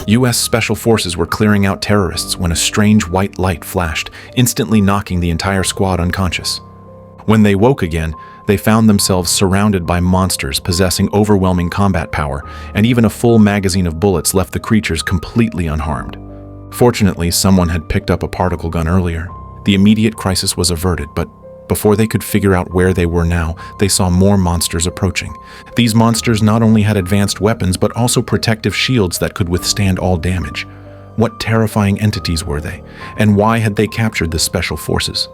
U.S. Special Forces were clearing out terrorists when a strange white light flashed, instantly knocking the entire squad unconscious. When they woke again, they found themselves surrounded by monsters possessing overwhelming combat power, and even a full magazine of bullets left the creatures completely unharmed. Fortunately, someone had picked up a particle gun earlier. The immediate crisis was averted, but before they could figure out where they were now, they saw more monsters approaching. These monsters not only had advanced weapons, but also protective shields that could withstand all damage. What terrifying entities were they, and why had they captured the Special Forces?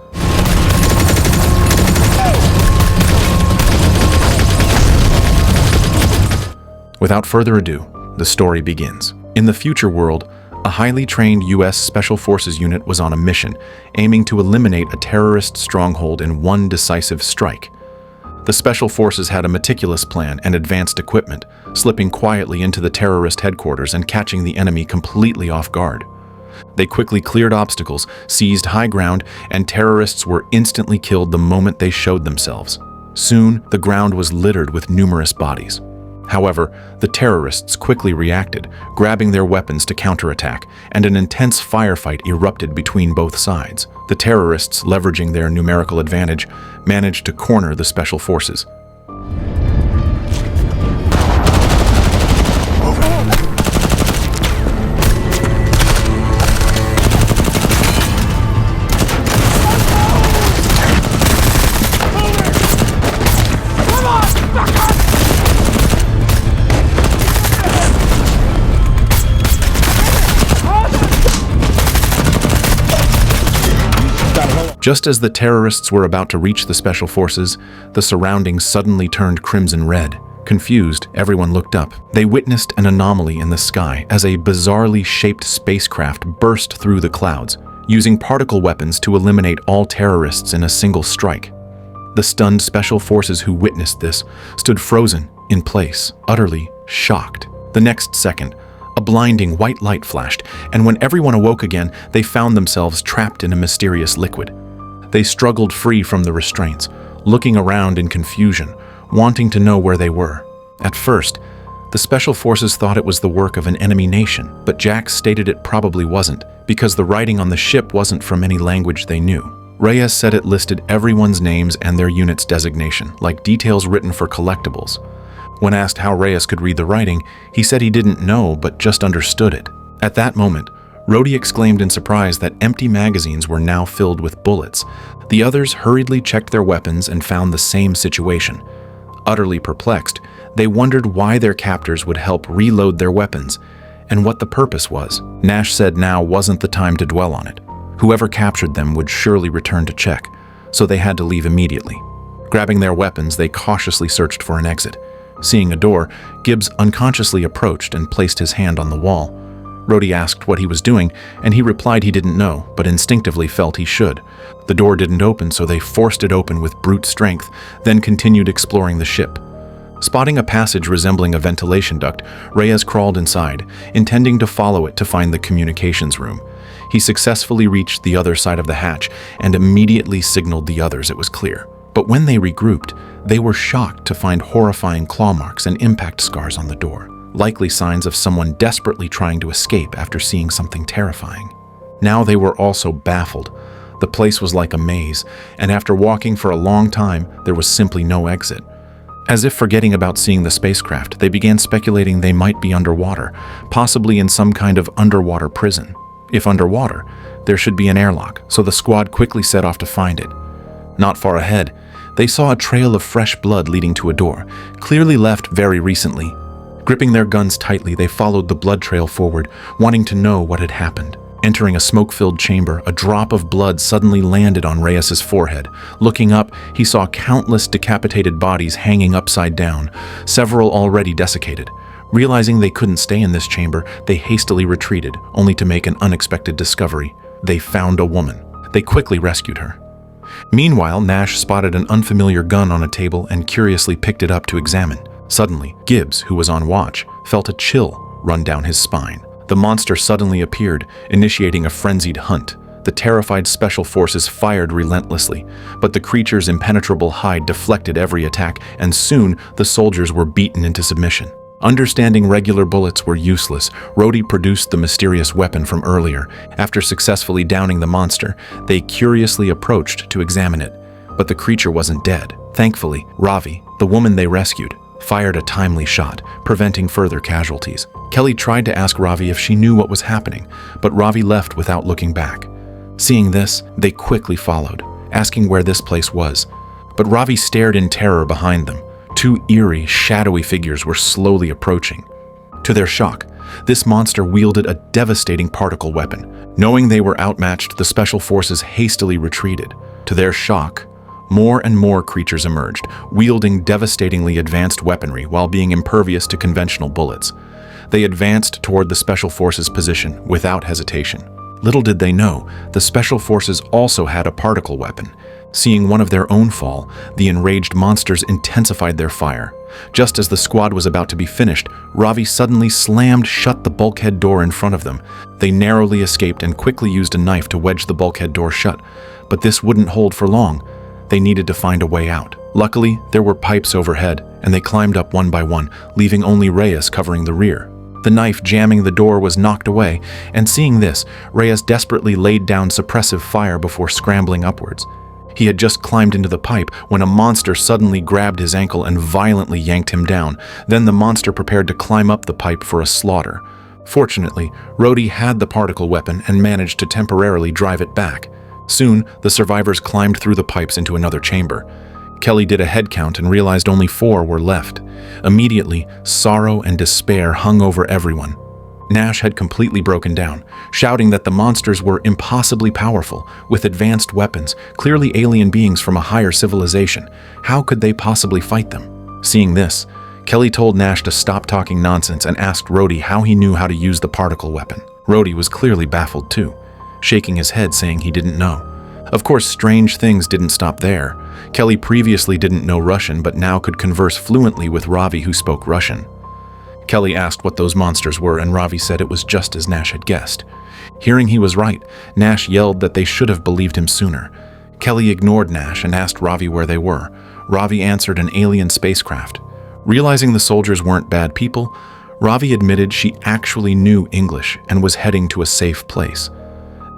Without further ado, the story begins. In the future world, a highly trained U.S. Special Forces unit was on a mission, aiming to eliminate a terrorist stronghold in one decisive strike. The Special Forces had a meticulous plan and advanced equipment, slipping quietly into the terrorist headquarters and catching the enemy completely off guard. They quickly cleared obstacles, seized high ground, and terrorists were instantly killed the moment they showed themselves. Soon, the ground was littered with numerous bodies. However, the terrorists quickly reacted, grabbing their weapons to counterattack, and an intense firefight erupted between both sides. The terrorists, leveraging their numerical advantage, managed to corner the Special Forces. Just as the terrorists were about to reach the Special Forces, the surroundings suddenly turned crimson red. Confused, everyone looked up. They witnessed an anomaly in the sky as a bizarrely shaped spacecraft burst through the clouds, using particle weapons to eliminate all terrorists in a single strike. The stunned Special Forces who witnessed this stood frozen in place, utterly shocked. The next second, a blinding white light flashed, and when everyone awoke again, they found themselves trapped in a mysterious liquid. They struggled free from the restraints, looking around in confusion, wanting to know where they were. At first, the Special Forces thought it was the work of an enemy nation, but Jack stated it probably wasn't, because the writing on the ship wasn't from any language they knew. Reyes said it listed everyone's names and their unit's designation, like details written for Collectibles. When asked how Reyes could read the writing, he said he didn't know, but just understood it. At that moment, Rhodey exclaimed in surprise that empty magazines were now filled with bullets. The others hurriedly checked their weapons and found the same situation. Utterly perplexed, they wondered why their captors would help reload their weapons, and what the purpose was. Nash said now wasn't the time to dwell on it. Whoever captured them would surely return to check, so they had to leave immediately. Grabbing their weapons, they cautiously searched for an exit. Seeing a door, Gibbs unconsciously approached and placed his hand on the wall. Rhodey asked what he was doing, and he replied he didn't know, but instinctively felt he should. The door didn't open, so they forced it open with brute strength, then continued exploring the ship. Spotting a passage resembling a ventilation duct, Reyes crawled inside, intending to follow it to find the communications room. He successfully reached the other side of the hatch and immediately signaled the others it was clear. But when they regrouped, they were shocked to find horrifying claw marks and impact scars on the door, likely signs of someone desperately trying to escape after seeing something terrifying. Now they were also baffled. The place was like a maze, and after walking for a long time, there was simply no exit. As if forgetting about seeing the spacecraft, they began speculating they might be underwater, possibly in some kind of underwater prison. If underwater, there should be an airlock, so the squad quickly set off to find it. Not far ahead, they saw a trail of fresh blood leading to a door, clearly left very recently. Gripping their guns tightly, they followed the blood trail forward, wanting to know what had happened. Entering a smoke-filled chamber, a drop of blood suddenly landed on Reyes's forehead. Looking up, he saw countless decapitated bodies hanging upside down, several already desiccated. Realizing they couldn't stay in this chamber, they hastily retreated, only to make an unexpected discovery. They found a woman. They quickly rescued her. Meanwhile, Nash spotted an unfamiliar gun on a table and curiously picked it up to examine. Suddenly, Gibbs, who was on watch, felt a chill run down his spine. The monster suddenly appeared, initiating a frenzied hunt. The terrified Special Forces fired relentlessly, but the creature's impenetrable hide deflected every attack, and soon the soldiers were beaten into submission. Understanding regular bullets were useless, Rhodey produced the mysterious weapon from earlier. After successfully downing the monster, they curiously approached to examine it. But the creature wasn't dead. Thankfully, Ravi, the woman they rescued, fired a timely shot, preventing further casualties. Kelly tried to ask Ravi if she knew what was happening, but Ravi left without looking back. Seeing this, they quickly followed, asking where this place was. But Ravi stared in terror behind them. Two eerie, shadowy figures were slowly approaching. To their shock, this monster wielded a devastating particle weapon. Knowing they were outmatched, the special forces hastily retreated. To their shock, more and more creatures emerged, wielding devastatingly advanced weaponry while being impervious to conventional bullets. They advanced toward the special forces' position without hesitation. Little did they know, the special forces also had a particle weapon. Seeing one of their own fall, the enraged monsters intensified their fire. Just as the squad was about to be finished, Ravi suddenly slammed shut the bulkhead door in front of them. They narrowly escaped and quickly used a knife to wedge the bulkhead door shut. But this wouldn't hold for long. They needed to find a way out. Luckily, there were pipes overhead, and they climbed up one by one, leaving only Reyes covering the rear. The knife jamming the door was knocked away, and seeing this, Reyes desperately laid down suppressive fire before scrambling upwards. He had just climbed into the pipe when a monster suddenly grabbed his ankle and violently yanked him down. Then the monster prepared to climb up the pipe for a slaughter. Fortunately, Rhodey had the particle weapon and managed to temporarily drive it back. Soon, the survivors climbed through the pipes into another chamber. Kelly did a head count and realized only 4 were left. Immediately, sorrow and despair hung over everyone. Nash had completely broken down, shouting that the monsters were impossibly powerful, with advanced weapons, clearly alien beings from a higher civilization. How could they possibly fight them? Seeing this, Kelly told Nash to stop talking nonsense and asked Rhodey how he knew how to use the particle weapon. Rhodey was clearly baffled too, shaking his head saying he didn't know. Of course, strange things didn't stop there. Kelly previously didn't know Russian but now could converse fluently with Ravi, who spoke Russian. Kelly asked what those monsters were, and Ravi said it was just as Nash had guessed. Hearing he was right, Nash yelled that they should have believed him sooner. Kelly ignored Nash and asked Ravi where they were. Ravi answered an alien spacecraft. Realizing the soldiers weren't bad people, Ravi admitted she actually knew English and was heading to a safe place.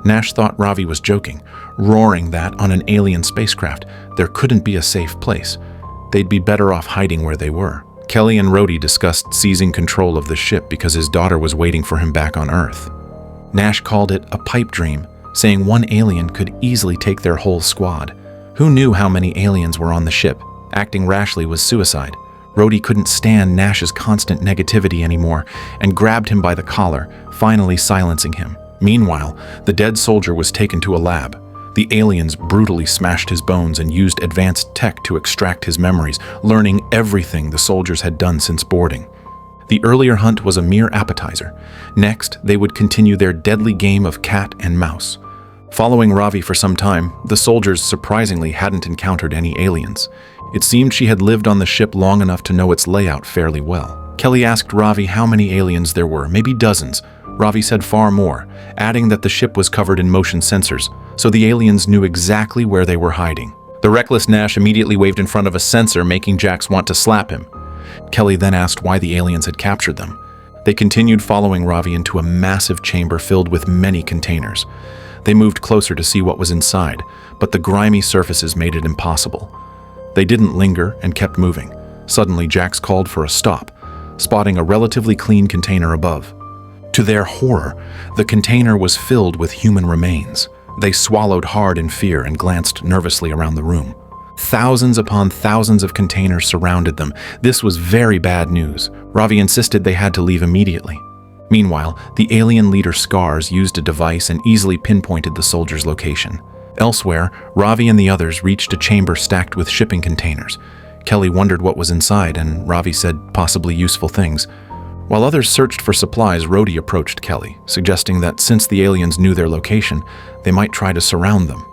Nash thought Ravi was joking, roaring that on an alien spacecraft there couldn't be a safe place. They'd be better off hiding where they were. Kelly and Rhodey discussed seizing control of the ship because his daughter was waiting for him back on Earth. Nash called it a pipe dream, saying one alien could easily take their whole squad. Who knew how many aliens were on the ship? Acting rashly was suicide. Rhodey couldn't stand Nash's constant negativity anymore and grabbed him by the collar, finally silencing him. Meanwhile, the dead soldier was taken to a lab. The aliens brutally smashed his bones and used advanced tech to extract his memories, learning everything the soldiers had done since boarding. The earlier hunt was a mere appetizer. Next, they would continue their deadly game of cat and mouse. Following Ravi for some time, the soldiers surprisingly hadn't encountered any aliens. It seemed she had lived on the ship long enough to know its layout fairly well. Kelly asked Ravi how many aliens there were, maybe dozens. Ravi said far more, adding that the ship was covered in motion sensors, so the aliens knew exactly where they were hiding. The reckless Nash immediately waved in front of a sensor, making Jax want to slap him. Kelly then asked why the aliens had captured them. They continued following Ravi into a massive chamber filled with many containers. They moved closer to see what was inside, but the grimy surfaces made it impossible. They didn't linger and kept moving. Suddenly, Jax called for a stop, spotting a relatively clean container above. To their horror, the container was filled with human remains. They swallowed hard in fear and glanced nervously around the room. Thousands upon thousands of containers surrounded them. This was very bad news. Ravi insisted they had to leave immediately. Meanwhile, the alien leader Scars used a device and easily pinpointed the soldiers' location. Elsewhere, Ravi and the others reached a chamber stacked with shipping containers. Kelly wondered what was inside, and Ravi said possibly useful things. While others searched for supplies, Rhodey approached Kelly, suggesting that since the aliens knew their location, they might try to surround them.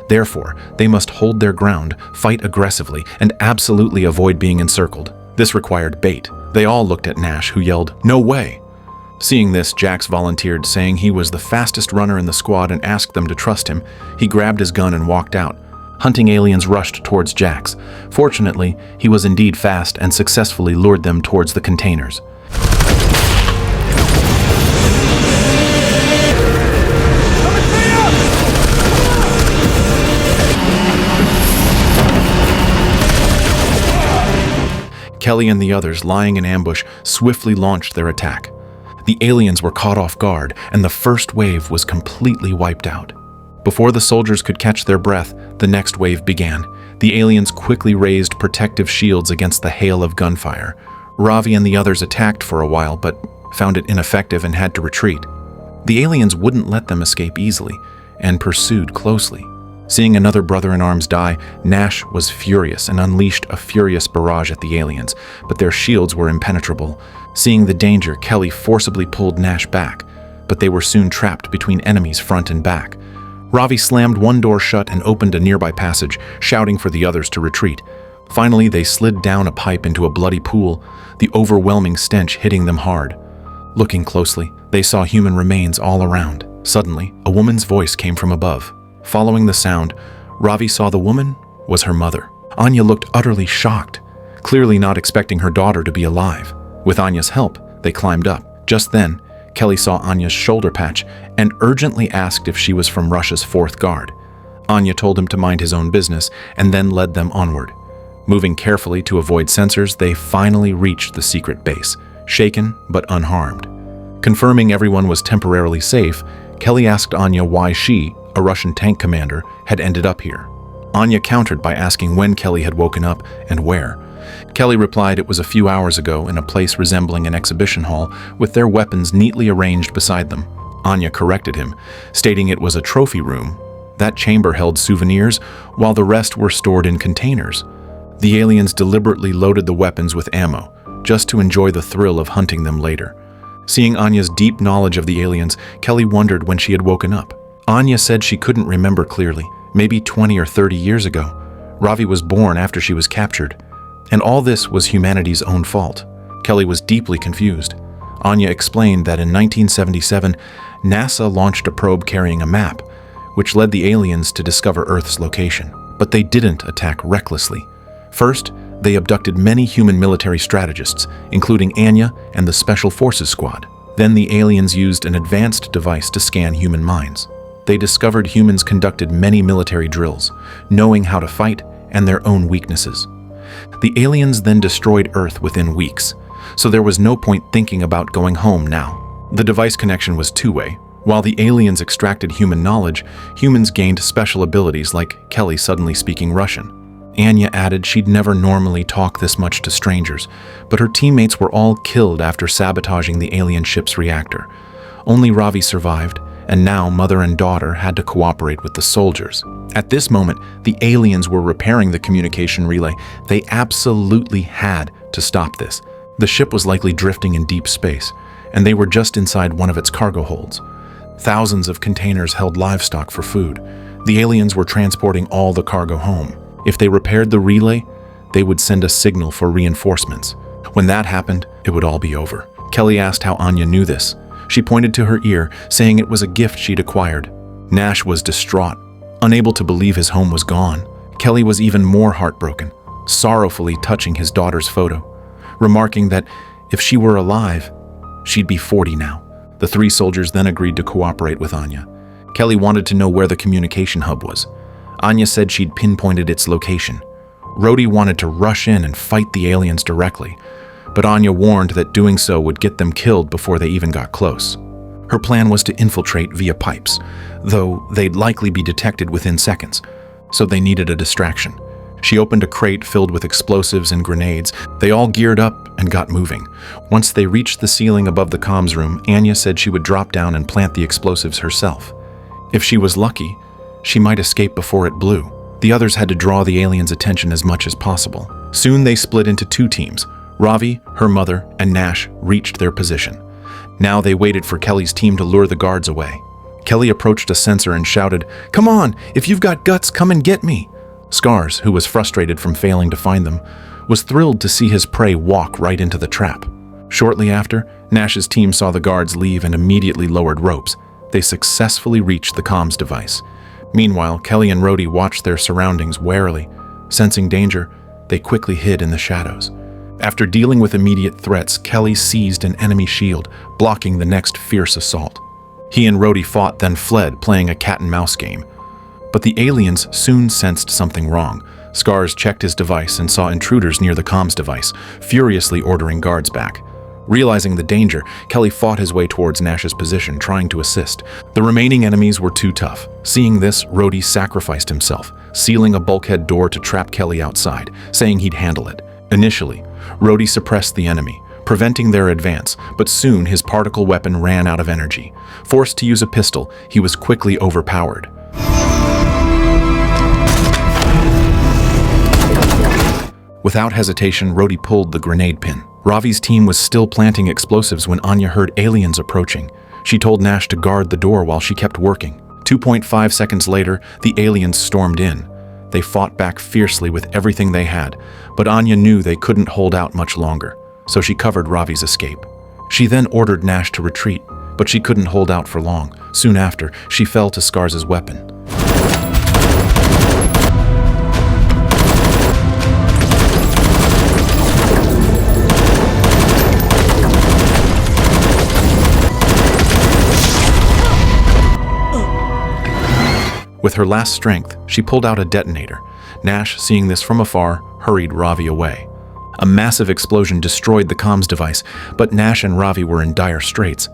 Therefore, they must hold their ground, fight aggressively, and absolutely avoid being encircled. This required bait. They all looked at Nash, who yelled, "No way!" Seeing this, Jax volunteered, saying he was the fastest runner in the squad and asked them to trust him. He grabbed his gun and walked out. Hunting aliens rushed towards Jax. Fortunately, he was indeed fast and successfully lured them towards the containers. Kelly and the others, lying in ambush, swiftly launched their attack. The aliens were caught off guard, and the first wave was completely wiped out. Before the soldiers could catch their breath, the next wave began. The aliens quickly raised protective shields against the hail of gunfire. Ravi and the others attacked for a while, but found it ineffective and had to retreat. The aliens wouldn't let them escape easily, and pursued closely. Seeing another brother-in-arms die, Nash was furious and unleashed a furious barrage at the aliens, but their shields were impenetrable. Seeing the danger, Kelly forcibly pulled Nash back, but they were soon trapped between enemies front and back. Ravi slammed one door shut and opened a nearby passage, shouting for the others to retreat. Finally, they slid down a pipe into a bloody pool, the overwhelming stench hitting them hard. Looking closely, they saw human remains all around. Suddenly, a woman's voice came from above. Following the sound, Ravi saw the woman was her mother. Anya looked utterly shocked, clearly not expecting her daughter to be alive. With Anya's help, they climbed up. Just then, Kelly saw Anya's shoulder patch and urgently asked if she was from Russia's 4th Guard. Anya told him to mind his own business and then led them onward. Moving carefully to avoid sensors, they finally reached the secret base, shaken but unharmed. Confirming everyone was temporarily safe, Kelly asked Anya why she, a Russian tank commander, had ended up here. Anya countered by asking when Kelly had woken up and where. Kelly replied it was a few hours ago in a place resembling an exhibition hall with their weapons neatly arranged beside them. Anya corrected him, stating it was a trophy room. That chamber held souvenirs, while the rest were stored in containers. The aliens deliberately loaded the weapons with ammo, just to enjoy the thrill of hunting them later. Seeing Anya's deep knowledge of the aliens, Kelly wondered when she had woken up. Anya said she couldn't remember clearly, maybe 20 or 30 years ago. Ravi was born after she was captured. And all this was humanity's own fault. Kelly was deeply confused. Anya explained that in 1977, NASA launched a probe carrying a map, which led the aliens to discover Earth's location. But they didn't attack recklessly. First, they abducted many human military strategists, including Anya and the Special Forces Squad. Then the aliens used an advanced device to scan human minds. They discovered humans conducted many military drills, knowing how to fight and their own weaknesses. The aliens then destroyed Earth within weeks, so there was no point thinking about going home now. The device connection was two-way. While the aliens extracted human knowledge, humans gained special abilities like Kelly suddenly speaking Russian. Anya added she'd never normally talk this much to strangers, but her teammates were all killed after sabotaging the alien ship's reactor. Only Ravi survived, and now mother and daughter had to cooperate with the soldiers. At this moment, the aliens were repairing the communication relay. They absolutely had to stop this. The ship was likely drifting in deep space, and they were just inside one of its cargo holds. Thousands of containers held livestock for food. The aliens were transporting all the cargo home. If they repaired the relay, they would send a signal for reinforcements. When that happened, it would all be over. Kelly asked how Anya knew this. She pointed to her ear, saying it was a gift she'd acquired. Nash was distraught, unable to believe his home was gone. Kelly was even more heartbroken, sorrowfully touching his daughter's photo, remarking that if she were alive, she'd be 40 now. The 3 soldiers then agreed to cooperate with Anya. Kelly wanted to know where the communication hub was. Anya said she'd pinpointed its location. Rhodey wanted to rush in and fight the aliens directly, but Anya warned that doing so would get them killed before they even got close. Her plan was to infiltrate via pipes, though they'd likely be detected within seconds, so they needed a distraction. She opened a crate filled with explosives and grenades. They all geared up and got moving. Once they reached the ceiling above the comms room, Anya said she would drop down and plant the explosives herself. If she was lucky, she might escape before it blew. The others had to draw the aliens' attention as much as possible. Soon they split into 2 teams. Ravi, her mother, and Nash reached their position. Now they waited for Kelly's team to lure the guards away. Kelly approached a sensor and shouted, "Come on, if you've got guts, come and get me." Scars, who was frustrated from failing to find them, was thrilled to see his prey walk right into the trap. Shortly after, Nash's team saw the guards leave and immediately lowered ropes. They successfully reached the comms device. Meanwhile, Kelly and Rhodey watched their surroundings warily. Sensing danger, they quickly hid in the shadows. After dealing with immediate threats, Kelly seized an enemy shield, blocking the next fierce assault. He and Rhodey fought, then fled, playing a cat-and-mouse game. But the aliens soon sensed something wrong. Scars checked his device and saw intruders near the comms device, furiously ordering guards back. Realizing the danger, Kelly fought his way towards Nash's position, trying to assist. The remaining enemies were too tough. Seeing this, Rhodey sacrificed himself, sealing a bulkhead door to trap Kelly outside, saying he'd handle it. Initially, Rhodey suppressed the enemy, preventing their advance, but soon his particle weapon ran out of energy. Forced to use a pistol, he was quickly overpowered. Without hesitation, Rhodey pulled the grenade pin. Ravi's team was still planting explosives when Anya heard aliens approaching. She told Nash to guard the door while she kept working. 2.5 seconds later, the aliens stormed in. They fought back fiercely with everything they had, but Anya knew they couldn't hold out much longer, so she covered Ravi's escape. She then ordered Nash to retreat, but she couldn't hold out for long. Soon after, she fell to Scars' weapon. With her last strength, she pulled out a detonator. Nash, seeing this from afar, hurried Ravi away. A massive explosion destroyed the comms device, but Nash and Ravi were in dire straits.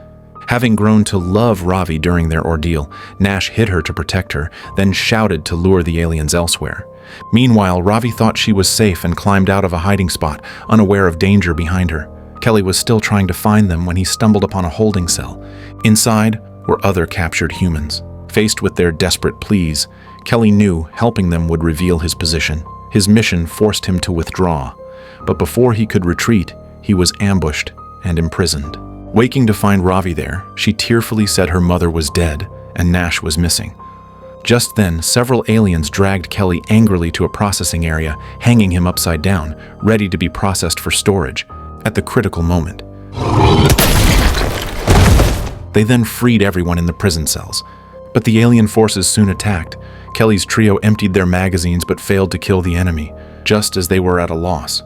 Having grown to love Ravi during their ordeal, Nash hid her to protect her, then shouted to lure the aliens elsewhere. Meanwhile, Ravi thought she was safe and climbed out of a hiding spot, unaware of danger behind her. Kelly was still trying to find them when he stumbled upon a holding cell. Inside were other captured humans. Faced with their desperate pleas, Kelly knew helping them would reveal his position. His mission forced him to withdraw, but before he could retreat, he was ambushed and imprisoned. Waking to find Ravi there, she tearfully said her mother was dead and Nash was missing. Just then, several aliens dragged Kelly angrily to a processing area, hanging him upside down, ready to be processed for storage at the critical moment. They then freed everyone in the prison cells. But the alien forces soon attacked. Kelly's trio emptied their magazines but failed to kill the enemy, just as they were at a loss.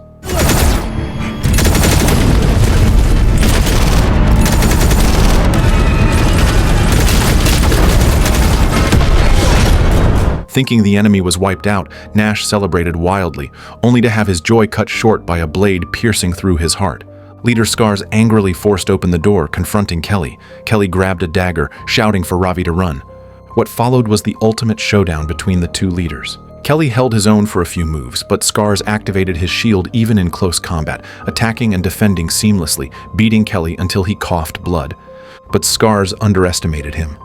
Thinking the enemy was wiped out, Nash celebrated wildly, only to have his joy cut short by a blade piercing through his heart. Leader Scars angrily forced open the door, confronting Kelly. Kelly grabbed a dagger, shouting for Ravi to run. What followed was the ultimate showdown between the two leaders. Kelly held his own for a few moves, but Scars activated his shield even in close combat, attacking and defending seamlessly, beating Kelly until he coughed blood. But Scars underestimated him.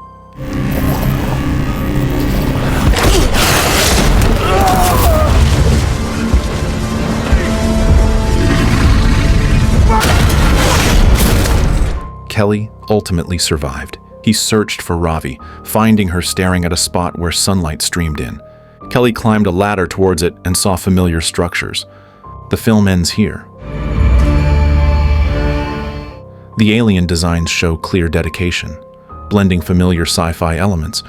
Kelly ultimately survived. He searched for Ravi, finding her staring at a spot where sunlight streamed in. Kelly climbed a ladder towards it and saw familiar structures. The film ends here. The alien designs show clear dedication, blending familiar sci-fi elements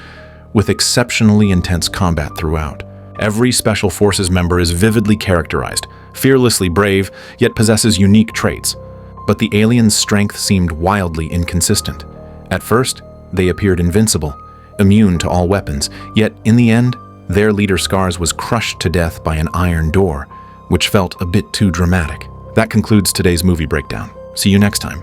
with exceptionally intense combat throughout. Every Special Forces member is vividly characterized, fearlessly brave, yet possesses unique traits. But the aliens' strength seemed wildly inconsistent. At first, they appeared invincible, immune to all weapons, yet in the end, their leader Scars was crushed to death by an iron door, which felt a bit too dramatic. That concludes today's movie breakdown. See you next time.